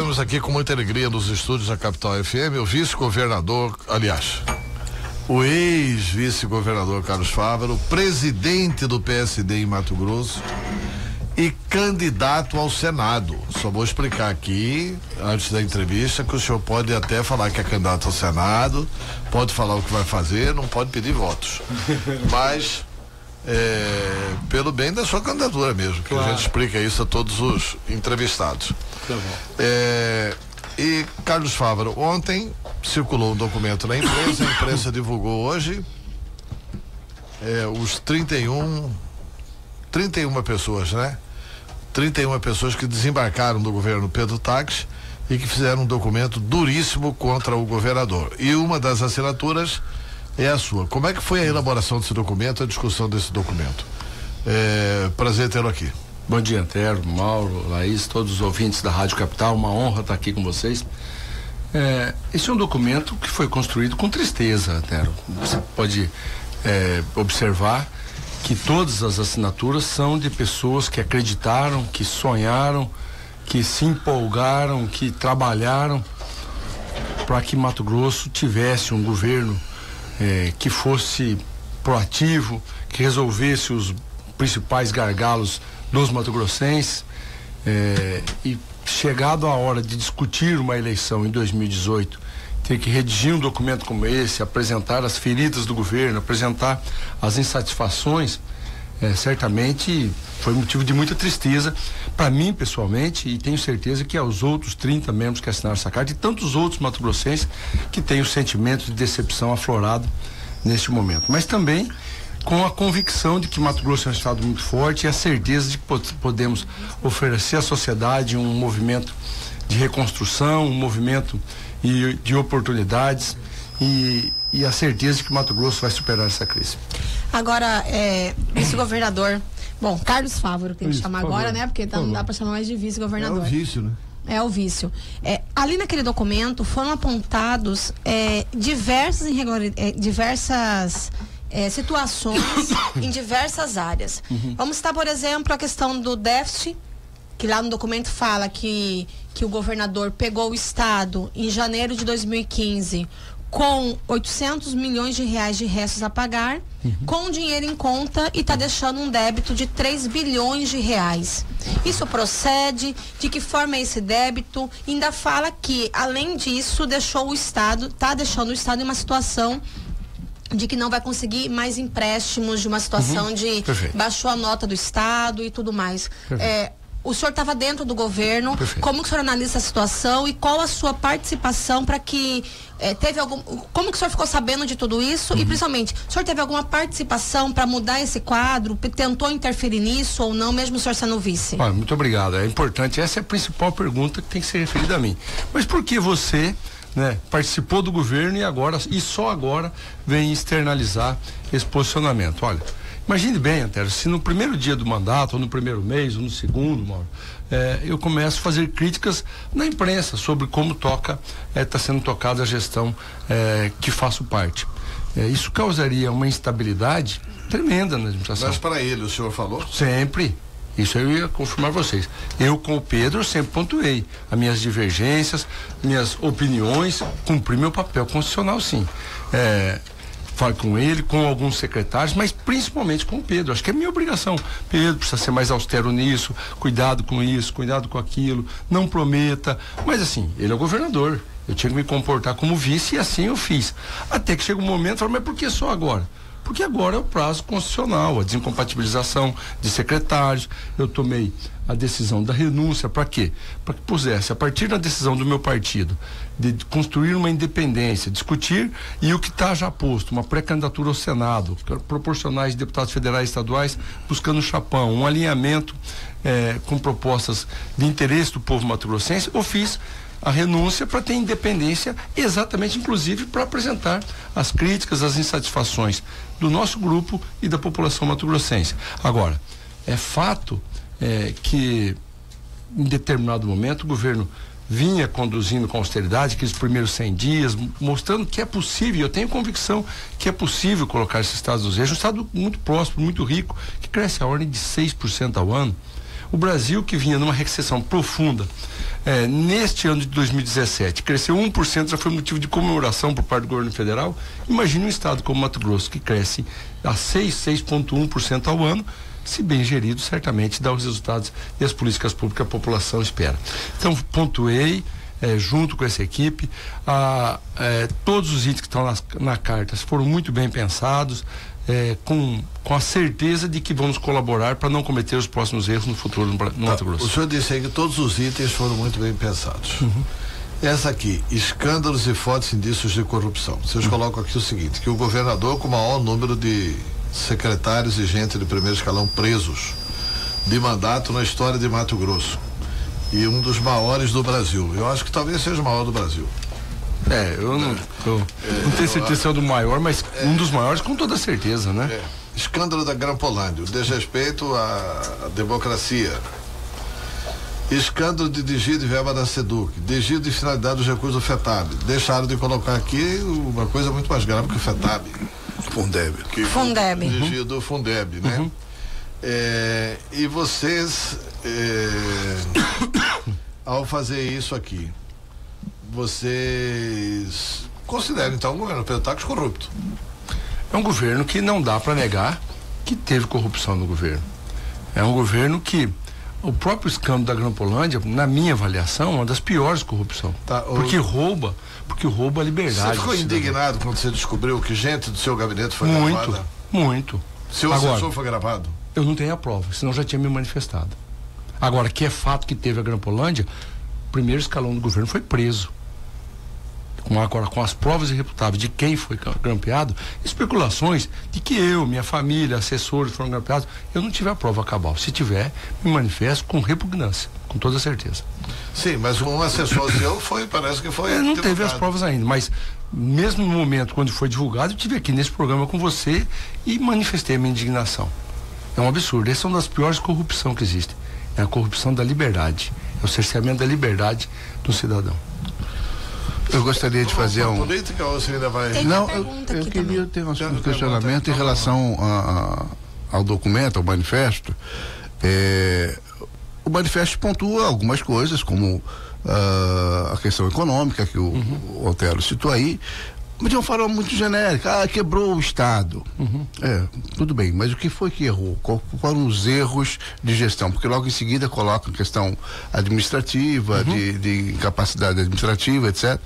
recebemos aqui com muita alegria nos estúdios da Capital FM o vice-governador, aliás, o ex-vice-governador Carlos Fávaro, presidente do PSD em Mato Grosso e candidato ao Senado. Só vou explicar aqui, antes da entrevista, que o senhor pode até falar que é candidato ao Senado, pode falar o que vai fazer, não pode pedir votos. Mas, pelo bem da sua candidatura mesmo, que claro, a gente explica isso a todos os entrevistados. Tá bom. E Carlos Fávaro, ontem circulou um documento na imprensa, a imprensa divulgou hoje os 31 pessoas, né? 31 pessoas que desembarcaram do governo Pedro Táxi e que fizeram um documento duríssimo contra o governador. E uma das assinaturas é a sua. Como é que foi a elaboração desse documento, a discussão desse documento? Prazer tê-lo aqui. Bom dia, Antero, Mauro, Laís, todos os ouvintes da Rádio Capital, uma honra estar aqui com vocês. Esse é um documento que foi construído com tristeza, Antero. Você pode observar que todas as assinaturas são de pessoas que acreditaram, que sonharam, que se empolgaram, que trabalharam para que Mato Grosso tivesse um governo que fosse proativo, que resolvesse os principais gargalos dos mato-grossenses, e chegado a hora de discutir uma eleição em 2018, ter que redigir um documento como esse, apresentar as feridas do governo, apresentar as insatisfações, certamente foi motivo de muita tristeza para mim pessoalmente, e tenho certeza que aos outros 30 membros que assinaram essa carta e tantos outros mato-grossenses que têm o sentimento de decepção aflorado neste momento, mas também com a convicção de que Mato Grosso é um estado muito forte e a certeza de que podemos oferecer à sociedade um movimento de reconstrução, um movimento de oportunidades e a certeza de que Mato Grosso vai superar essa crise. Agora, vice-governador, bom, Carlos Fávaro, tem que chamar agora, né? Porque não dá para chamar mais de vice-governador. É o vício, né? É o vício. Ali naquele documento foram apontados diversas situações em diversas áreas. Vamos citar, por exemplo, a questão do déficit, que lá no documento fala que o governador pegou o estado em janeiro de 2015 com 800 milhões de reais de restos a pagar, com dinheiro em conta, e está deixando um débito de 3 bilhões de reais. Isso procede? De que forma é esse débito? Ainda fala que, além disso, está deixando o estado em uma situação de que não vai conseguir mais empréstimos, de uma situação de baixou a nota do estado e tudo mais. O senhor estava dentro do governo. Como que o senhor analisa a situação e qual a sua participação para que como que o senhor ficou sabendo de tudo isso e principalmente, o senhor teve alguma participação para mudar esse quadro, tentou interferir nisso ou não, mesmo o senhor sendo vice? Muito obrigado, é importante, essa é a principal pergunta que tem que ser referida a mim. Mas por que você participou do governo e só agora vem externalizar esse posicionamento? Olha, imagine bem, Antero, se no primeiro dia do mandato, ou no primeiro mês, ou no segundo, Mauro, eu começo a fazer críticas na imprensa sobre como está sendo tocada a gestão que faço parte. Isso causaria uma instabilidade tremenda na administração. Mas para ele, o senhor falou? Sempre. Isso eu ia confirmar vocês. Eu, com o Pedro, sempre pontuei as minhas divergências, minhas opiniões, cumpri meu papel constitucional, sim. Falo com ele, com alguns secretários, mas principalmente com o Pedro. Acho que é minha obrigação. Pedro precisa ser mais austero nisso, cuidado com isso, cuidado com aquilo, não prometa. Mas assim, ele é o governador. Eu tinha que me comportar como vice e assim eu fiz. Até que chega um momento, eu falo, mas por que só agora? Porque agora é o prazo constitucional, a desincompatibilização de secretários. Eu tomei a decisão da renúncia, para quê? Para que pusesse, a partir da decisão do meu partido, de construir uma independência, discutir, e o que está já posto, uma pré-candidatura ao Senado, proporcionais de deputados federais e estaduais, buscando chapão, um alinhamento com propostas de interesse do povo mato-grossense. Eu fiz a renúncia para ter independência, exatamente, inclusive, para apresentar as críticas, as insatisfações do nosso grupo e da população mato-grossense. Agora, é fato que em determinado momento o governo vinha conduzindo com austeridade aqueles primeiros 100 dias, mostrando que é possível, eu tenho convicção que é possível colocar esse estado dos eixos, um estado muito próspero, muito rico, que cresce a ordem de 6% ao ano, O Brasil, que vinha numa recessão profunda, neste ano de 2017, cresceu 1%, já foi motivo de comemoração por parte do governo federal. Imagine um estado como Mato Grosso, que cresce a 6,1% ao ano, se bem gerido, certamente dá os resultados e as políticas públicas que a população espera. Então, pontuei, junto com essa equipe, todos os itens que estão na carta foram muito bem pensados, com a certeza de que vamos colaborar para não cometer os próximos erros no futuro no Mato Grosso. O senhor disse aí que todos os itens foram muito bem pensados. Essa aqui, escândalos e fortes indícios de corrupção. Vocês colocam aqui o seguinte, que o governador com o maior número de secretários e gente de primeiro escalão presos de mandato na história de Mato Grosso, e um dos maiores do Brasil. Eu acho que talvez seja o maior do Brasil. Eu não tenho certeza se é o do maior, mas um dos maiores com toda certeza, né? Escândalo da Grampolândia, desrespeito à democracia. Escândalo de desvio de verba da SEDUC, desvio de finalidade dos recursos do FETAB. Deixaram de colocar aqui uma coisa muito mais grave que o FETAB. Fundeb. Desvio do Fundeb, né? E vocês, ao fazer isso aqui, vocês consideram então o governo Pedro Taques corrupto? É um governo que não dá para negar que teve corrupção no governo. É um governo que o próprio escândalo da Grampolândia, na minha avaliação, é uma das piores corrupção. Porque rouba a liberdade. Você ficou indignado quando você descobriu que gente do seu gabinete foi gravada? Muito. Seu assessor foi gravado? Eu não tenho a prova, senão já tinha me manifestado. Agora, que é fato que teve a Grampolândia, o primeiro escalão do governo foi preso. Agora, com as provas irrefutáveis de quem foi grampeado, especulações de que eu, minha família, assessores foram grampeados, eu não tive a prova cabal. Se tiver, me manifesto com repugnância, com toda certeza. Sim, mas um assessor seu parece que foi. Não teve as provas ainda, mas mesmo no momento quando foi divulgado, eu estive aqui nesse programa com você e manifestei a minha indignação. É um absurdo. Essa é uma das piores corrupções que existe. É a corrupção da liberdade. É o cerceamento da liberdade do cidadão. Eu gostaria de fazer política ou você ainda vai... Não, eu queria ter um questionamento em relação ao documento, ao manifesto. O manifesto pontua algumas coisas, como a questão econômica que o Otero citou aí, mas de uma forma muito genérica. Quebrou o Estado. Tudo bem, mas o que foi que errou? Quais foram os erros de gestão? Porque logo em seguida coloca a questão administrativa, de incapacidade administrativa, etc.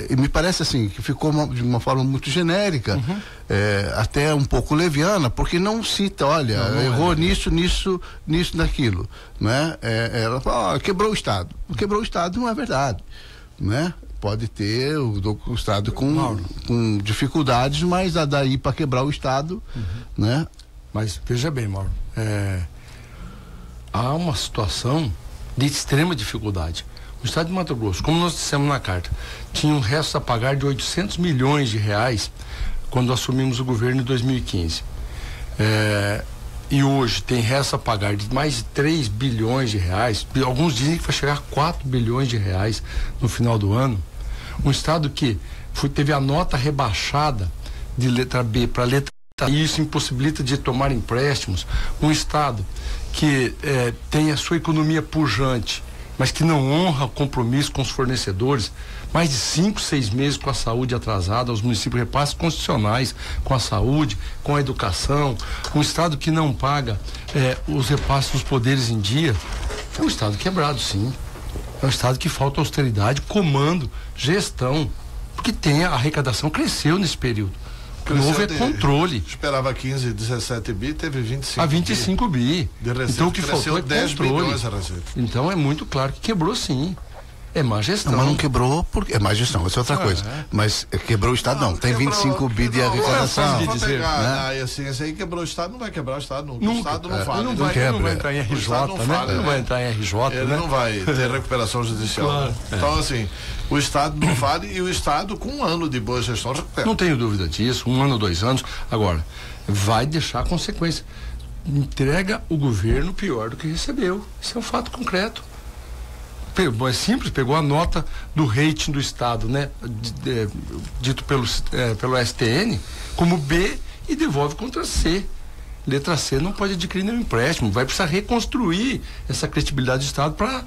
E me parece assim, que ficou de uma forma muito genérica, até um pouco leviana, porque não cita, olha, errou nisso, naquilo, né? Ela fala, quebrou o Estado. Quebrou o Estado não é verdade, né? Pode ter o Estado com dificuldades, mas daí para quebrar o Estado, né? Mas veja bem, Mauro, há uma situação de extrema dificuldade. O Estado de Mato Grosso, como nós dissemos na carta, tinha um resto a pagar de 800 milhões de reais quando assumimos o governo em 2015. E hoje tem resto a pagar de mais de 3 bilhões de reais. Alguns dizem que vai chegar a 4 bilhões de reais no final do ano. Um Estado que teve a nota rebaixada de letra B para letra A, e isso impossibilita de tomar empréstimos. Um Estado que tem a sua economia pujante, mas que não honra o compromisso com os fornecedores. Mais de 5, 6 meses com a saúde atrasada, os municípios repasses constitucionais com a saúde, com a educação. Um Estado que não paga os repasses dos poderes em dia. É um Estado quebrado, sim. É um Estado que falta austeridade, comando, gestão, porque a arrecadação cresceu nesse período. O novo é controle. Esperava 15, 17 bi, teve 25 a 25 bi. Então o que faltou é 10 bilhões a receita. Então é muito claro que quebrou, sim. É má gestão. Não, mas não quebrou porque é má gestão, essa é outra coisa. Mas quebrou o Estado, não. Tem 25 bi de arrecadação. Esse aí quebrou o Estado, não vai quebrar o Estado nunca. O Estado não fala. Não vai entrar em RJ, né? Não vai entrar em RJ, ele não vai ter recuperação judicial. Claro. Então, assim, o Estado não fala e o Estado, com um ano de boa gestão, recupera. Não tenho dúvida disso, 1 ano, 2 anos. Agora, vai deixar consequência. Entrega o governo pior do que recebeu. Isso é um fato concreto. É simples, pegou a nota do rating do Estado, né? Dito pelo STN, como B e devolve contra C. Letra C, não pode adquirir nenhum empréstimo, vai precisar reconstruir essa credibilidade do Estado para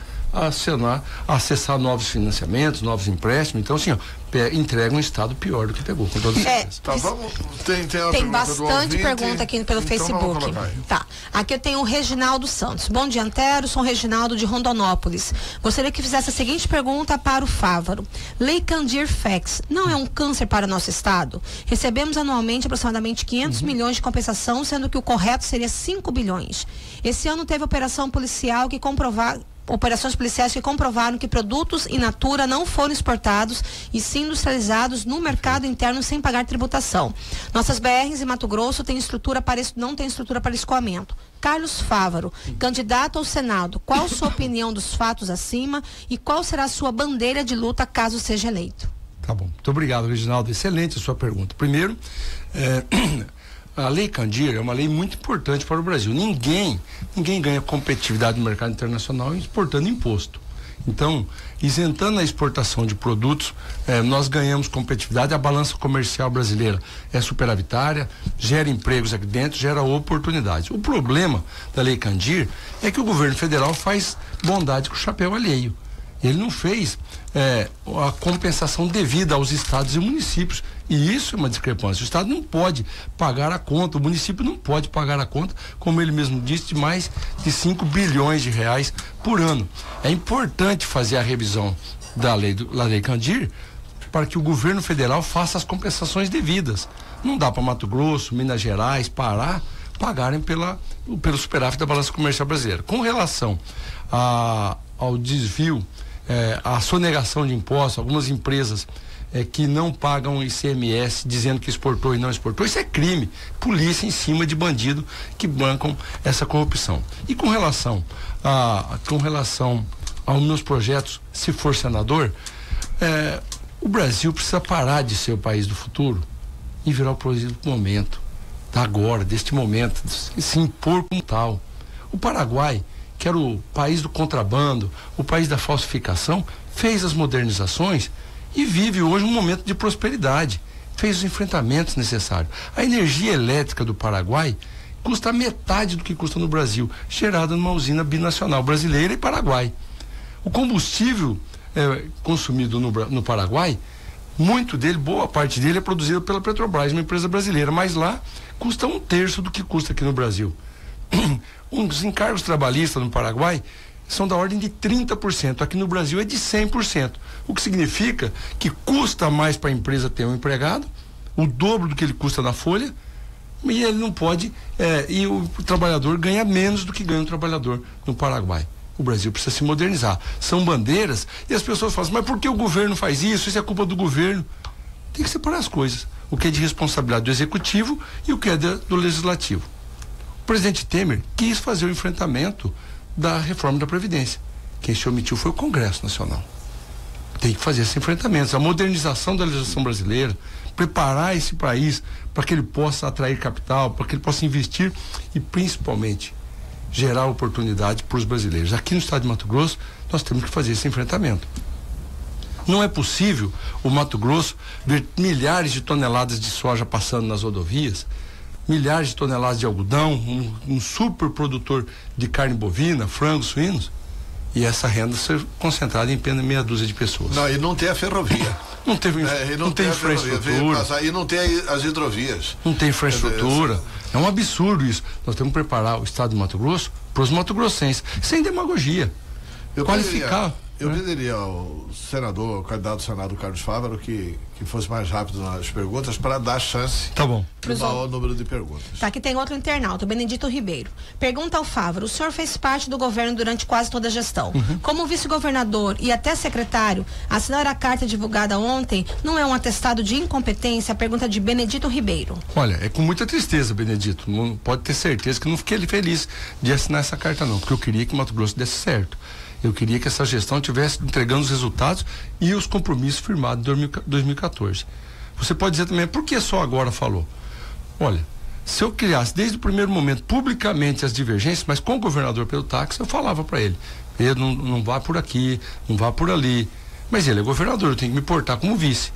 acessar novos financiamentos, novos empréstimos. Então, assim, entrega um Estado pior do que pegou, com toda certeza. Tá, tem bastante pergunta aqui pelo Facebook. Tá. Aqui eu tenho o Reginaldo Santos. Bom dia, Antero. Sou o Reginaldo de Rondonópolis. Gostaria que fizesse a seguinte pergunta para o Fávaro. Lei Candir Fex não é um câncer para o nosso Estado? Recebemos anualmente aproximadamente 500 milhões de compensação, sendo que o correto seria 5 bilhões. Esse ano teve operações policiais que comprovaram que produtos in natura não foram exportados e sim industrializados no mercado interno sem pagar tributação. Nossas BRs em Mato Grosso não têm estrutura para escoamento. Carlos Fávaro, candidato ao Senado, qual sua opinião dos fatos acima e qual será a sua bandeira de luta caso seja eleito? Tá bom. Muito obrigado, Reginaldo. Excelente a sua pergunta. Primeiro, a Lei Candir é uma lei muito importante para o Brasil. Ninguém ganha competitividade no mercado internacional exportando imposto. Então, isentando a exportação de produtos, nós ganhamos competitividade. A balança comercial brasileira é superavitária, gera empregos aqui dentro, gera oportunidades. O problema da Lei Candir é que o governo federal faz bondade com o chapéu alheio. Ele não fez a compensação devida aos estados e municípios. E isso é uma discrepância. O Estado não pode pagar a conta, o município não pode pagar a conta, como ele mesmo disse, de mais de 5 bilhões de reais por ano. É importante fazer a revisão da lei Candir para que o governo federal faça as compensações devidas. Não dá para Mato Grosso, Minas Gerais, Pará pagarem pelo superávit da balança comercial brasileira. Com relação ao desvio, a sonegação de impostos, algumas empresas que não pagam ICMS dizendo que exportou e não exportou, isso é crime. Polícia em cima de bandido que bancam essa corrupção. E com relação aos meus projetos, se for senador, o Brasil precisa parar de ser o país do futuro e virar o país do momento, deste momento, se impor como tal. O Paraguai, que era o país do contrabando, o país da falsificação, fez as modernizações e vive hoje um momento de prosperidade. Fez os enfrentamentos necessários. A energia elétrica do Paraguai custa metade do que custa no Brasil, gerada numa usina binacional brasileira e Paraguai. O combustível consumido no Paraguai, boa parte dele é produzido pela Petrobras, uma empresa brasileira, mas lá custa 1/3 do que custa aqui no Brasil. Os encargos trabalhistas no Paraguai são da ordem de 30%, aqui no Brasil é de 100%, o que significa que custa mais para a empresa ter um empregado, o dobro do que ele custa na folha, e ele não pode, e o trabalhador ganha menos do que ganha um trabalhador no Paraguai. O Brasil precisa se modernizar. São bandeiras, e as pessoas falam, mas por que o governo faz isso? Isso é culpa do governo. Tem que separar as coisas, o que é de responsabilidade do executivo e o que é do legislativo. O presidente Temer quis fazer o enfrentamento da reforma da Previdência. Quem se omitiu foi o Congresso Nacional. Tem que fazer esses enfrentamentos, a modernização da legislação brasileira, preparar esse país para que ele possa atrair capital, para que ele possa investir e, principalmente, gerar oportunidade para os brasileiros. Aqui no estado de Mato Grosso, nós temos que fazer esse enfrentamento. Não é possível o Mato Grosso ver milhares de toneladas de soja passando nas rodovias, milhares de toneladas de algodão, um super produtor de carne bovina, frangos, suínos, e essa renda ser concentrada em apenas meia dúzia de pessoas. Não, e não tem a ferrovia. Não tem infraestrutura. E não tem as hidrovias. Não tem infraestrutura. É um absurdo isso. Nós temos que preparar o estado de Mato Grosso para os mato-grossenses, sem demagogia. Qualificar. Eu pediria ao senador, ao candidato do Senado, Carlos Fávaro, que fosse mais rápido nas perguntas para dar chance. Tá bom. Do maior número de perguntas. Tá, aqui tem outro internauta, o Benedito Ribeiro. Pergunta ao Fávaro: o senhor fez parte do governo durante quase toda a gestão. Como vice-governador e até secretário, assinar a carta divulgada ontem não é um atestado de incompetência? A pergunta de Benedito Ribeiro. Olha, é com muita tristeza, Benedito. Não pode ter certeza que não fiquei feliz de assinar essa carta, não, porque eu queria que Mato Grosso desse certo. Eu queria que essa gestão estivesse entregando os resultados e os compromissos firmados em 2014. Você pode dizer também, por que só agora falou? Olha, se eu criasse desde o primeiro momento publicamente as divergências, mas com o governador Pedro Táxi, eu falava para ele, Pedro, não vá por aqui, não vá por ali. Mas ele é governador, eu tenho que me portar como vice.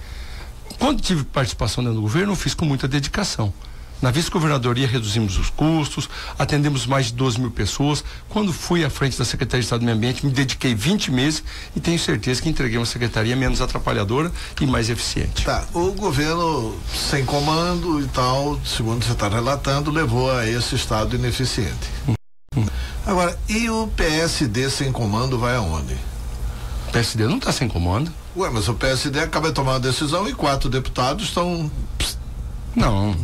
Quando tive participação dentro do governo, eu fiz com muita dedicação. Na vice-governadoria reduzimos os custos, atendemos mais de 12 mil pessoas. Quando fui à frente da Secretaria de Estado do Meio Ambiente, me dediquei 20 meses e tenho certeza que entreguei uma secretaria menos atrapalhadora e mais eficiente. Tá, o governo sem comando e tal, segundo você está relatando, levou a esse estado ineficiente. Agora, e o PSD sem comando vai aonde? O PSD não está sem comando. Ué, mas o PSD acaba de tomar uma decisão e 4 deputados estão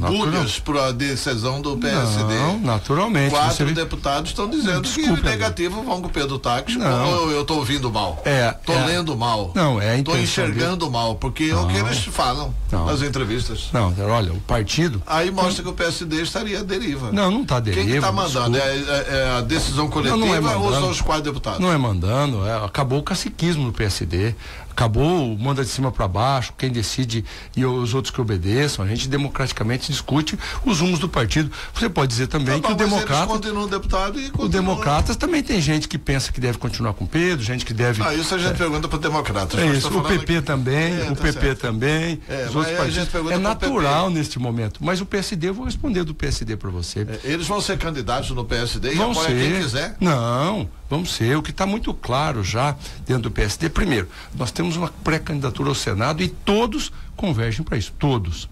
bulhas por a decisão do PSD. Não, naturalmente. 4 deputados estão dizendo que negativo vão com o Pedro Táxi. Ou eu estou ouvindo mal? Estou lendo mal. Não, estou enxergando mal, porque é o que eles falam nas entrevistas. Não, olha, o partido... Aí mostra que o PSD estaria à deriva. Não está à deriva. Quem está mandando? É a decisão coletiva ou são os 4 deputados? Não é mandando, acabou o caciquismo no PSD. Acabou, manda de cima para baixo, quem decide e os outros que obedeçam. A gente democraticamente discute os rumos do partido. Você pode dizer também que o Democrata... continua deputado e o Democratas também tem gente que pensa que deve continuar com o Pedro, gente que deve... isso a gente pergunta para o Democratas. É isso, o PP também, o PP também, os outros partidos. É natural neste momento. Mas o PSD, eu vou responder do PSD para você. Eles vão ser candidatos no PSD e apoia quem quiser? Não, vamos ser. O que está muito claro já dentro do PSD, primeiro, nós temos uma pré-candidatura ao Senado e todos convergem para isso, todos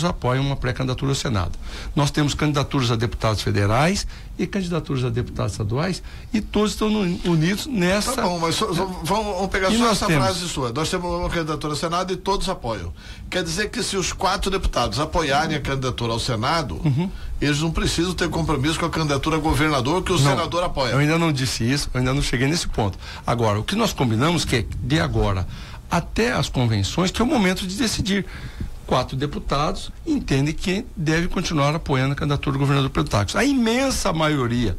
apoiam uma pré-candidatura ao Senado. Nós temos candidaturas a deputados federais e candidaturas a deputados estaduais e todos estão unidos nessa... Tá bom, mas vamos pegar só essa frase sua. Nós temos uma candidatura ao Senado e todos apoiam. Quer dizer que se os 4 deputados apoiarem a candidatura ao Senado, eles não precisam ter compromisso com a candidatura a governador que o senador apoia. Eu ainda não disse isso, eu ainda não cheguei nesse ponto. Agora, o que nós combinamos que é de agora até as convenções, que é o momento de decidir. 4 deputados entendem que deve continuar apoiando a candidatura do governador Pedro Táxi. A imensa maioria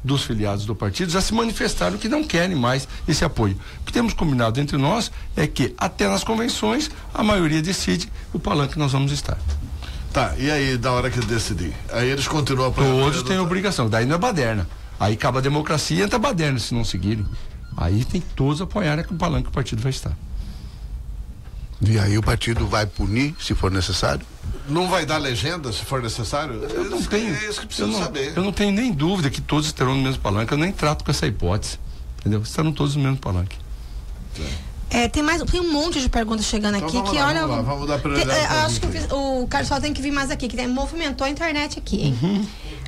dos filiados do partido já se manifestaram que não querem mais esse apoio. O que temos combinado entre nós é que até nas convenções a maioria decide o palanque que nós vamos estar. Tá, e aí da hora que decidir? Aí eles continuam apoiando. Todos têm obrigação, daí não é baderna. Aí acaba a democracia e entra a baderna se não seguirem. Aí tem que todos apoiarem o palanque que o partido vai estar. E aí o partido vai punir, se for necessário? Não vai dar legenda, se for necessário? Eu não tenho. É isso que preciso saber. Eu não tenho nem dúvida que todos estarão no mesmo palanque. Eu nem trato com essa hipótese. Entendeu? Estarão todos no mesmo palanque. Tem um monte de perguntas chegando aqui que olha. Vamos dar prioridade. Acho que o Carlos só tem que vir mais aqui, que movimentou a internet aqui, hein?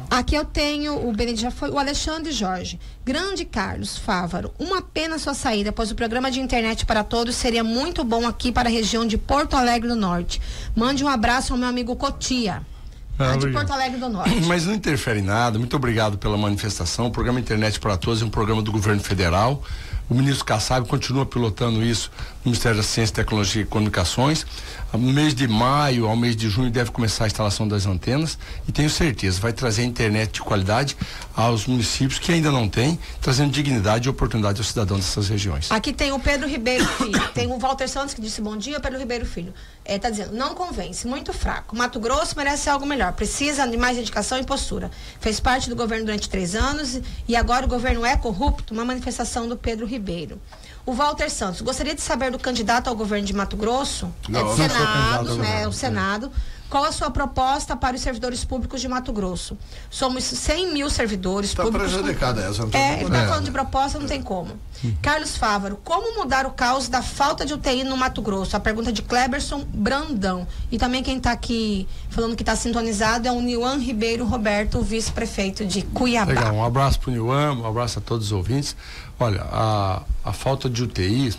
Aqui eu tenho, o Benedito já foi, o Alexandre Jorge. Grande Carlos Fávaro, uma pena sua saída, pois o programa de internet para todos seria muito bom aqui para a região de Porto Alegre do Norte. Mande um abraço ao meu amigo Cotia. De Porto Alegre do Norte. Mas não interfere em nada. Muito obrigado pela manifestação. O programa Internet para Todos é um programa do governo federal. O ministro Kassab continua pilotando isso no Ministério da Ciência, Tecnologia e Comunicações. No mês de maio ao mês de junho deve começar a instalação das antenas e tenho certeza, vai trazer internet de qualidade aos municípios que ainda não têm, trazendo dignidade e oportunidade aos cidadãos dessas regiões. Aqui tem o Pedro Ribeiro Filho, tem o Walter Santos que disse bom dia, Pedro Ribeiro Filho. Tá dizendo, não convence, muito fraco. Mato Grosso merece algo melhor, precisa de mais dedicação e postura. Fez parte do governo durante 3 anos e agora o governo é corrupto, uma manifestação do Pedro Ribeiro. O Walter Santos, gostaria de saber do candidato ao governo de Mato Grosso, do Senado, o Senado, qual a sua proposta para os servidores públicos de Mato Grosso? Somos 100 mil servidores públicos. Está prejudicada essa. Está falando de proposta, não tem como. Carlos Fávaro, como mudar o caos da falta de UTI no Mato Grosso? A pergunta de Cleberson Brandão. E também quem está aqui falando que está sintonizado é o Nilvan Ribeiro Roberto, vice-prefeito de Cuiabá. Legal, um abraço para o Nilvan, um abraço a todos os ouvintes. Olha, a falta de UTI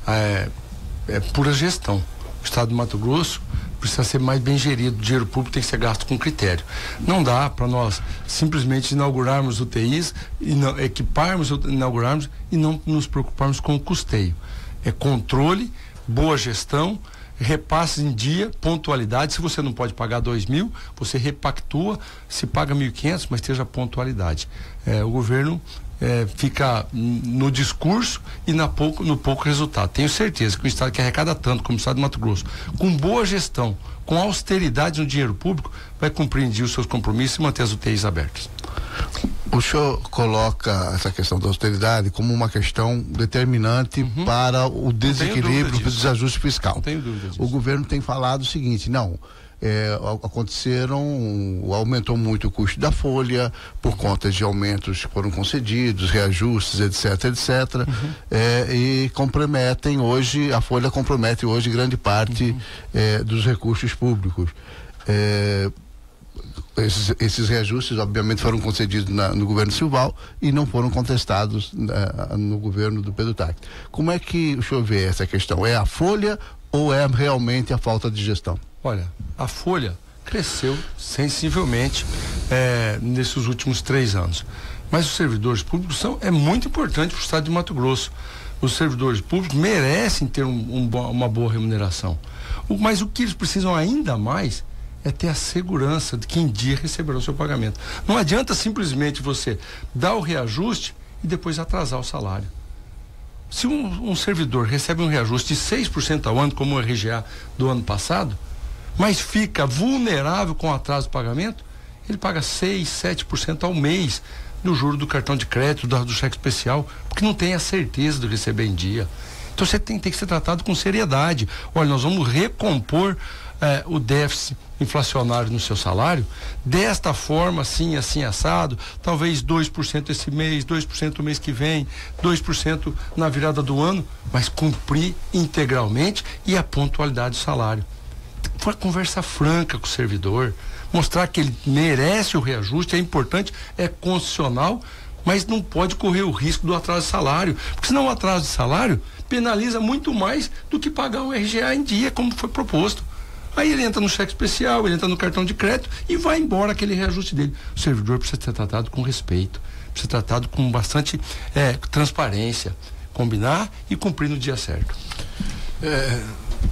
é pura gestão. O estado do Mato Grosso precisa ser mais bem gerido, o dinheiro público tem que ser gasto com critério. Não dá para nós simplesmente inaugurarmos UTIs, inaugurarmos e não nos preocuparmos com o custeio. É controle, boa gestão, repasses em dia, pontualidade. Se você não pode pagar 2.000, você repactua, se paga 1.500, mas esteja pontualidade. O governo fica no discurso e no pouco resultado. Tenho certeza que o estado que arrecada tanto como o estado de Mato Grosso, com boa gestão, com austeridade no dinheiro público, vai cumprir os seus compromissos e manter as UTIs abertas. O senhor coloca essa questão da austeridade como uma questão determinante para o desequilíbrio, o desajuste fiscal. Não tenho dúvida disso. O governo tem falado o seguinte, aumentou muito o custo da folha por conta de aumentos que foram concedidos, reajustes, etc. E a folha compromete hoje grande parte dos recursos públicos. Esses reajustes, obviamente, foram concedidos no governo Silval e não foram contestados no governo do Pedro Taques. Como é que o senhor vê essa questão? É a folha ou é realmente a falta de gestão? Olha, a folha cresceu sensivelmente nesses últimos 3 anos. Mas os servidores públicos é muito importante para o estado de Mato Grosso. Os servidores públicos merecem ter uma boa remuneração. Mas o que eles precisam ainda mais é ter a segurança de que em dia receberá o seu pagamento. Não adianta simplesmente você dar o reajuste e depois atrasar o salário. Se um servidor recebe um reajuste de 6% ao ano, como o RGA do ano passado, mas fica vulnerável com o atraso do pagamento, ele paga 6%, 7% ao mês do juro do cartão de crédito, do cheque especial, porque não tem a certeza de receber em dia. Então você tem que ser tratado com seriedade. Olha, nós vamos recompor o déficit inflacionário no seu salário desta forma, assim, assado, talvez 2% esse mês, 2% o mês que vem, 2% na virada do ano, mas cumprir integralmente e a pontualidade do salário. Foi conversa franca com o servidor, mostrar que ele merece o reajuste, é importante, é constitucional, mas não pode correr o risco do atraso de salário, porque senão o atraso de salário penaliza muito mais do que pagar o RGA em dia, como foi proposto. Aí ele entra no cheque especial, ele entra no cartão de crédito e vai embora aquele reajuste dele. O servidor precisa ser tratado com respeito, precisa ser tratado com bastante transparência, combinar e cumprir no dia certo.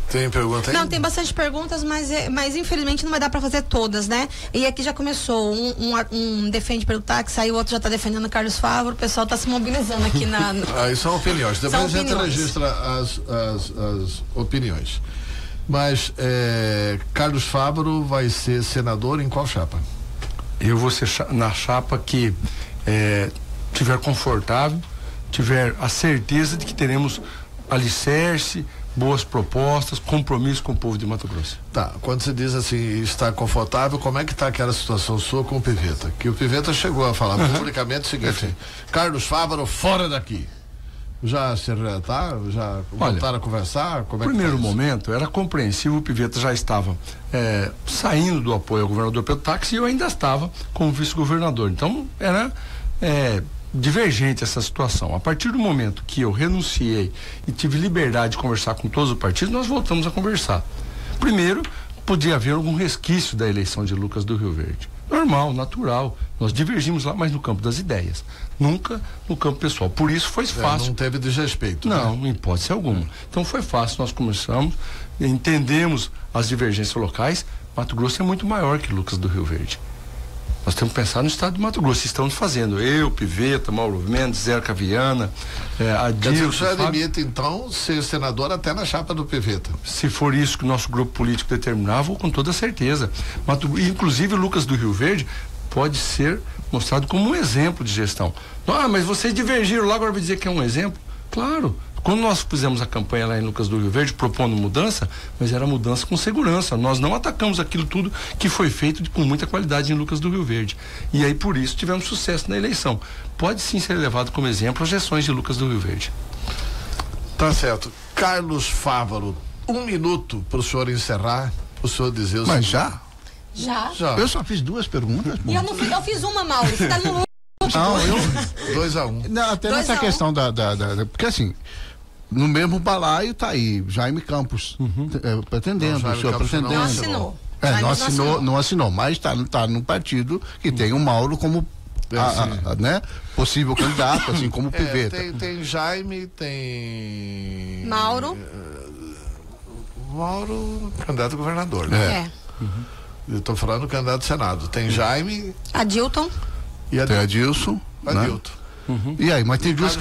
Tem pergunta aí? Não, tem bastante perguntas, mas infelizmente não vai dar para fazer todas, né? E aqui já começou, um defende pelo táxi, aí o outro já tá defendendo o Carlos Fávaro, o pessoal tá se mobilizando aqui na... Aí são opiniões, depois a gente registra as opiniões. Mas Carlos Fávaro vai ser senador em qual chapa? Eu vou ser na chapa que tiver confortável, tiver a certeza de que teremos alicerce, boas propostas, compromisso com o povo de Mato Grosso. Tá, quando você diz assim, está confortável, como é que está aquela situação sua com o Pivetta? Que o Pivetta chegou a falar publicamente o seguinte, Carlos Fávaro fora daqui. Já voltaram a conversar? Como no primeiro momento era compreensível, o Pivetta já estava saindo do apoio ao governador Pedro Taques e eu ainda estava como vice-governador. Então era divergente essa situação. A partir do momento que eu renunciei e tive liberdade de conversar com todos os partidos, nós voltamos a conversar. Primeiro, podia haver algum resquício da eleição de Lucas do Rio Verde. Normal, natural. Nós divergimos lá, mas no campo das ideias. Nunca no campo pessoal. Por isso foi fácil. Não teve desrespeito. Não, em hipótese alguma. Então foi fácil. Nós começamos, entendemos as divergências locais. Mato Grosso é muito maior que Lucas do Rio Verde. Nós temos que pensar no estado de Mato Grosso. Estamos fazendo. Eu, Pivetta, Mauro Mendes, Zé Caviana, Adilson. Você admite, então, ser senador até na chapa do Pivetta? Se for isso que o nosso grupo político determinar, vou com toda certeza. Inclusive, o Lucas do Rio Verde pode ser mostrado como um exemplo de gestão. Mas vocês divergiram lá, agora vai dizer que é um exemplo? Claro. Quando nós fizemos a campanha lá em Lucas do Rio Verde propondo mudança, mas era mudança com segurança. Nós não atacamos aquilo tudo que foi feito com muita qualidade em Lucas do Rio Verde. E aí por isso tivemos sucesso na eleição. Pode sim ser levado como exemplo as gestões de Lucas do Rio Verde. Tá certo. Carlos Fávaro, 1 minuto para o senhor encerrar, o senhor dizer o Mas seguinte. Já? Eu só fiz 2 perguntas. E eu fiz uma, Mauro. Você tá no... Não, 2-1. Não, até nessa questão da porque assim, no mesmo balaio tá aí Jaime Campos pretendendo, o senhor pretendendo. Não assinou. Não assinou, mas tá no partido que tem o Mauro como né, possível candidato, assim como o Pivetta. Tem Jaime, tem Mauro, candidato a governador, né? Eu tô falando do candidato ao Senado. Tem Jaime, Adilton e Adilson. Adilton. Né? E aí, mas tem duas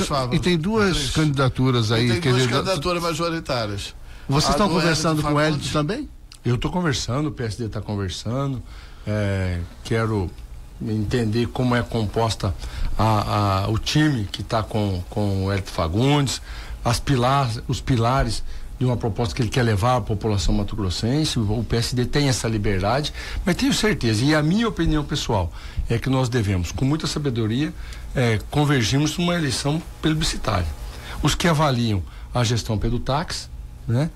candidaturas aí. Tem duas candidaturas majoritárias. Vocês estão conversando com o Hélio também? Eu estou conversando, o PSD está conversando. Quero entender como é composta o time que está com o Hélio Fagundes, os pilares de uma proposta que ele quer levar à população mato-grossense. O PSD tem essa liberdade, mas tenho certeza, e a minha opinião pessoal é que nós devemos, com muita sabedoria, convergirmos numa eleição plebiscitária. Os que avaliam a gestão Pedro Tax, né,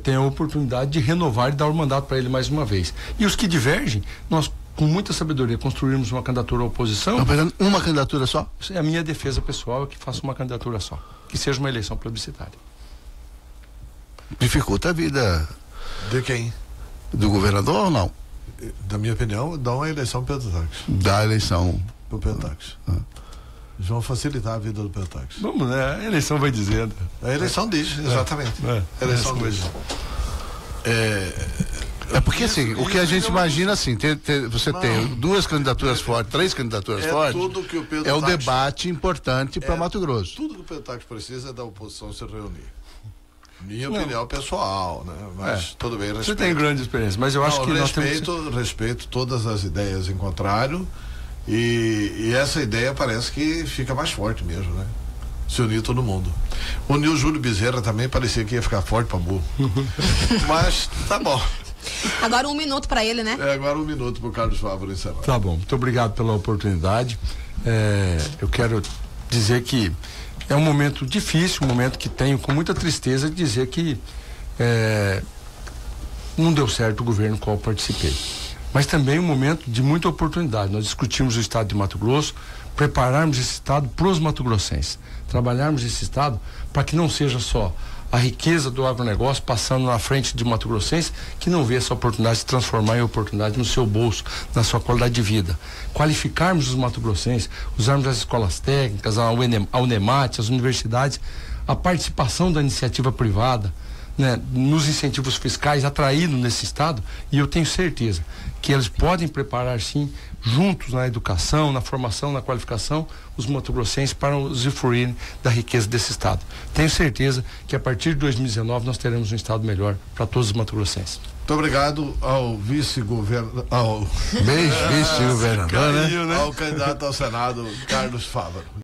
têm a oportunidade de renovar e dar o mandato para ele mais uma vez. E os que divergem, nós, com muita sabedoria, construirmos uma candidatura à oposição. Uma candidatura só? É a minha defesa pessoal, é que faça uma candidatura só, que seja uma eleição plebiscitária. Dificulta a vida. De quem? Do governador ou não? Da minha opinião, dá uma eleição Pedro Tax. Da eleição. Pro Pedro Tax. Eles vão facilitar a vida do Pedro Tax. Vamos, né? A eleição vai dizendo. A eleição diz, exatamente. A eleição diz. Porque assim, o que a gente imagina assim, você tem duas candidaturas fortes, três candidaturas fortes, tudo que o Pedro é um Tax, debate importante para Mato Grosso. Tudo que o Pedro Tax precisa é da oposição se reunir. Minha opinião pessoal, né? Mas tudo bem, respeito. Você tem grande experiência, mas eu acho que respeito todas as ideias em contrário, e essa ideia parece que fica mais forte mesmo, né? Se unir todo mundo. Unir o Júlio Bezerra também parecia que ia ficar forte pra burro. Mas tá bom. Agora 1 minuto para ele, né? Agora 1 minuto pro Carlos Fávaro encerrar. Tá bom, muito obrigado pela oportunidade. Eu quero dizer que é um momento difícil, um momento que tenho com muita tristeza de dizer que não deu certo o governo no qual participei. Mas também um momento de muita oportunidade. Nós discutimos o estado de Mato Grosso, prepararmos esse estado para os mato-grossenses, trabalharmos esse estado para que não seja só a riqueza do agronegócio passando na frente de Mato Grossense, que não vê essa oportunidade de se transformar em oportunidade no seu bolso, na sua qualidade de vida. Qualificarmos os mato-grossenses, usarmos as escolas técnicas, a Unemate, as universidades, a participação da iniciativa privada, né, nos incentivos fiscais, atraí-lo nesse estado, e eu tenho certeza que eles podem preparar sim, juntos na educação, na formação, na qualificação, os mato-grossenses para usufruírem da riqueza desse estado. Tenho certeza que a partir de 2019 nós teremos um estado melhor para todos os mato-grossenses. Muito obrigado ao vice-governador, vice-governador, né? Ao candidato ao Senado, Carlos Fávaro.